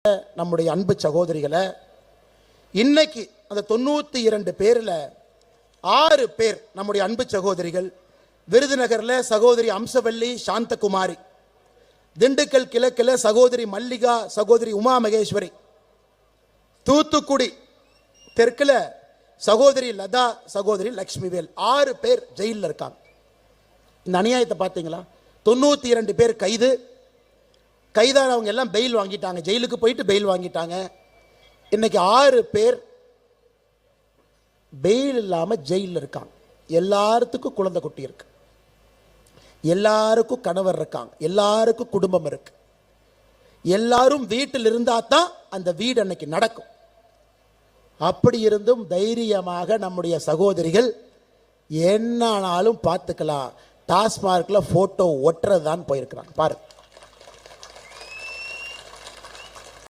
நம்முடைய அன்பு சகோதரிகளை இன்னைக்கு அந்த 92 பேரில் 6 பேர் நம்முடைய அன்பு சகோதரிகள். விருதுநகரில் சகோதரி அம்சவல்லி சாந்தகுமாரி, திண்டுக்கல் கிழக்கில் சகோதரி மல்லிகா, சகோதரி உமா மகேஸ்வரி, தூத்துக்குடி தெற்கில் சகோதரி லதா, சகோதரி லக்ஷ்மிவேல். 6 பேர் ஜெயிலில் இருக்காங்க. இந்த அநியாயத்தை பார்த்தீங்களா? 92 பேர் கைதானவங்க எல்லாம் பெயில் வாங்கிட்டாங்க, ஜெயிலுக்கு போயிட்டு பெயில் வாங்கிட்டாங்க. இன்னைக்கு 6 பேர் பெயில் இல்லாமல் ஜெயிலில் இருக்காங்க. எல்லாத்துக்கும் குழந்தை குட்டி இருக்கு, எல்லாருக்கும் கணவர் இருக்காங்க, எல்லாருக்கும் குடும்பம் இருக்கு. எல்லாரும் வீட்டில் இருந்தால் தான் அந்த வீடு அன்னைக்கு நடக்கும். அப்படி இருந்தும் தைரியமாக நம்முடைய சகோதரிகள் என்னானாலும் பார்த்துக்கலாம், டாஸ்மார்க்கில் ஃபோட்டோ ஒட்டுறது தான் போயிருக்கிறாங்க. பாருங்க.